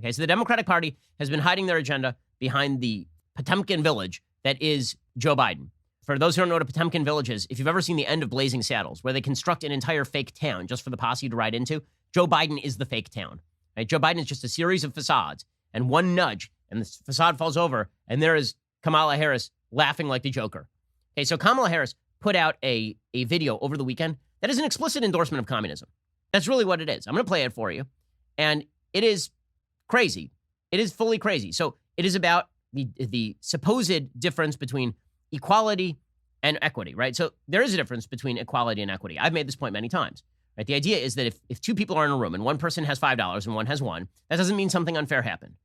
Okay, so the Democratic Party has been hiding their agenda behind the Potemkin village that is Joe Biden. For those who don't know what a Potemkin village is, if you've ever seen the end of Blazing Saddles, where they construct an entire fake town just for the posse to ride into, Joe Biden is the fake town. Right? Joe Biden is just a series of facades, and one nudge, and the facade falls over, and there is Kamala Harris laughing like the Joker. Okay, so Kamala Harris put out a video over the weekend that is an explicit endorsement of communism. That's really what it is. I'm going to play it for you, and it is crazy. It is fully crazy. So it is about the supposed difference between equality and equity, right? So there is a difference between equality and equity. I've made this point many times, right? The idea is that if two people are in a room and one person has $5 and one has $1, that doesn't mean something unfair happened.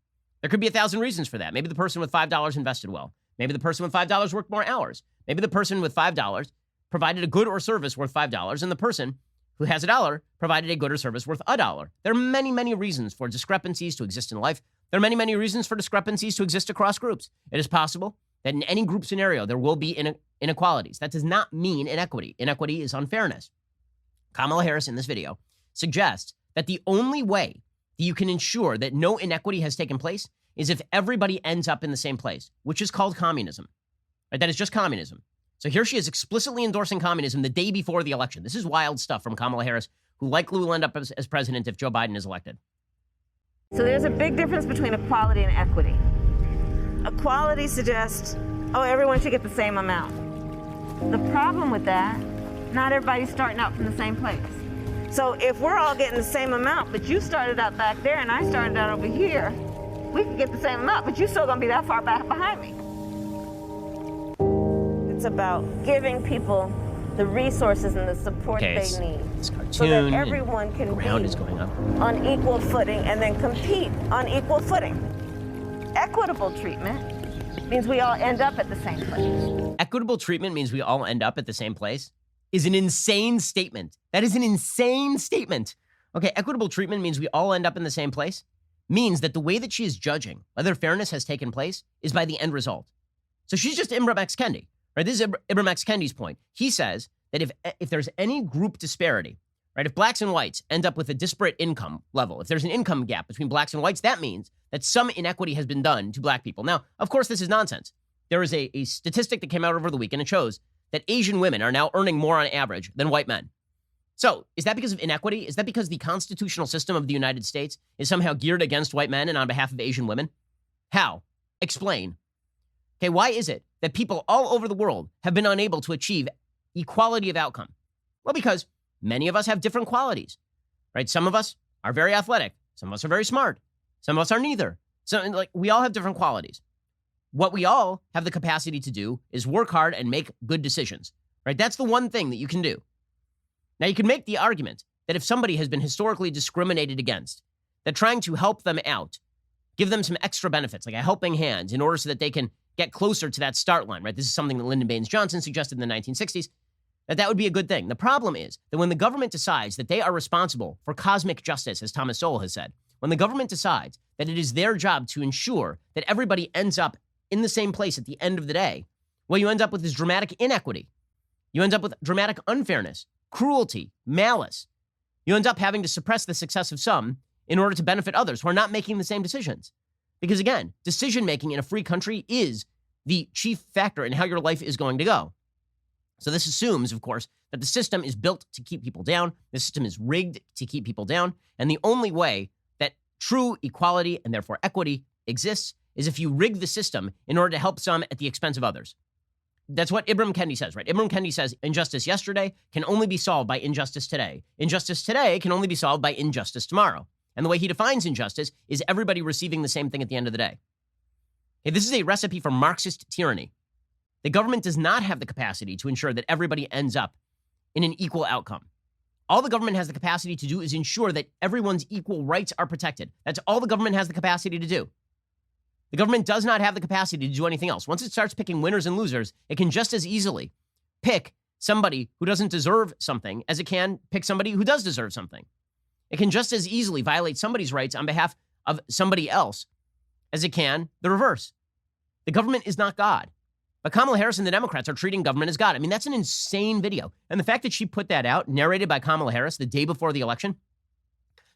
There could be 1,000 reasons for that. Maybe the person with $5 invested well. Maybe the person with $5 worked more hours. Maybe the person with $5 provided a good or service worth $5, and the person who has $1 provided a good or service worth $1. There are many, many reasons for discrepancies to exist in life. There are many, many reasons for discrepancies to exist across groups. It is possible that in any group scenario, there will be inequalities. That does not mean inequity. Inequity is unfairness. Kamala Harris in this video suggests that the only way that you can ensure that no inequity has taken place is if everybody ends up in the same place, which is called communism. Right? That is just communism. So here she is explicitly endorsing communism the day before the election. This is wild stuff from Kamala Harris, who likely will end up as president if Joe Biden is elected. So there's a big difference between equality and equity. Equality suggests, oh, everyone should get the same amount. The problem with that, not everybody's starting out from the same place. So if we're all getting the same amount, but you started out back there and I started out over here, we could get the same amount, but you're still gonna be that far back behind me. It's about giving people the resources and the support they need, this cartoon, so that everyone can be is going up on equal footing and then compete on equal footing. Equitable treatment means we all end up at the same place. Equitable treatment means we all end up at the same place is an insane statement. That is an insane statement. Okay, equitable treatment means we all end up in the same place means that the way that she is judging whether fairness has taken place is by the end result. So she's just Ibram X. Kendi. Right, this is Ibram X. Kendi's point. He says that if there's any group disparity, right, if blacks and whites end up with a disparate income level, if there's an income gap between blacks and whites, that means that some inequity has been done to black people. Now, of course, this is nonsense. There is a statistic that came out over the weekend. It shows that Asian women are now earning more on average than white men. So is that because of inequity? Is that because the constitutional system of the United States is somehow geared against white men and on behalf of Asian women? How? Explain. Okay, why is it that people all over the world have been unable to achieve equality of outcome? Well, because many of us have different qualities, right? Some of us are very athletic. Some of us are very smart. Some of us are neither. So, we all have different qualities. What we all have the capacity to do is work hard and make good decisions, right? That's the one thing that you can do. Now, you can make the argument that if somebody has been historically discriminated against, that trying to help them out, give them some extra benefits, like a helping hand, in order so that they can get closer to that start line, right? This is something that Lyndon Baines Johnson suggested in the 1960s, that would be a good thing. The problem is that when the government decides that they are responsible for cosmic justice, as Thomas Sowell has said, when the government decides that it is their job to ensure that everybody ends up in the same place at the end of the day, well, you end up with this dramatic inequity. You end up with dramatic unfairness, cruelty, malice. You end up having to suppress the success of some in order to benefit others who are not making the same decisions. Because again, decision-making in a free country is the chief factor in how your life is going to go. So this assumes, of course, that the system is built to keep people down. The system is rigged to keep people down. And the only way that true equality and therefore equity exists is if you rig the system in order to help some at the expense of others. That's what Ibram Kendi says, right? Ibram Kendi says injustice yesterday can only be solved by injustice today. Injustice today can only be solved by injustice tomorrow. And the way he defines injustice is everybody receiving the same thing at the end of the day. Okay, this is a recipe for Marxist tyranny. The government does not have the capacity to ensure that everybody ends up in an equal outcome. All the government has the capacity to do is ensure that everyone's equal rights are protected. That's all the government has the capacity to do. The government does not have the capacity to do anything else. Once it starts picking winners and losers, it can just as easily pick somebody who doesn't deserve something as it can pick somebody who does deserve something. It can just as easily violate somebody's rights on behalf of somebody else as it can the reverse. The government is not God. But Kamala Harris and the Democrats are treating government as God. I mean, that's an insane video. And the fact that she put that out, narrated by Kamala Harris the day before the election,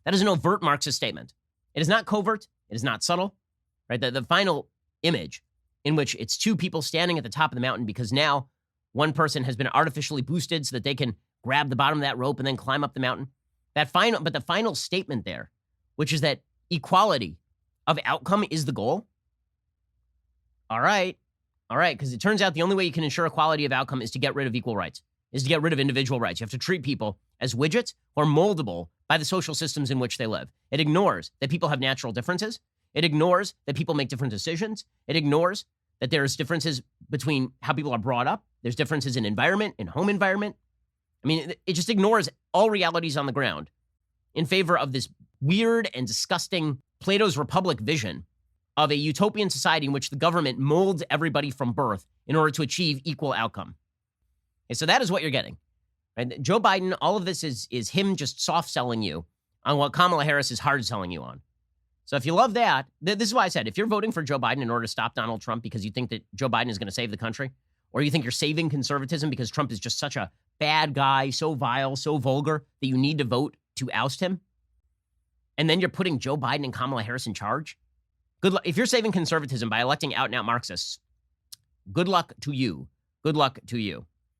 that is an overt Marxist statement. It is not covert. It is not subtle, right? The final image in which it's two people standing at the top of the mountain because now one person has been artificially boosted so that they can grab the bottom of that rope and then climb up the mountain. But the final statement there, which is that equality of outcome is the goal. All right, because it turns out the only way you can ensure equality of outcome is to get rid of equal rights, is to get rid of individual rights. You have to treat people as widgets or moldable by the social systems in which they live. It ignores that people have natural differences. It ignores that people make different decisions. It ignores that there's differences between how people are brought up. There's differences in environment, in home environment. I mean, it just ignores all realities on the ground in favor of this weird and disgusting Plato's Republic vision of a utopian society in which the government molds everybody from birth in order to achieve equal outcome. Okay, so that is what you're getting. Right? Joe Biden, all of this is him just soft selling you on what Kamala Harris is hard selling you on. So if you love that, this is why I said, if you're voting for Joe Biden in order to stop Donald Trump because you think that Joe Biden is going to save the country, or you think you're saving conservatism because Trump is just such a bad guy, so vile, so vulgar that you need to vote to oust him, and then you're putting Joe Biden and Kamala Harris in charge, good luck. If you're saving conservatism by electing out-and-out Marxists, good luck to you. Good luck to you.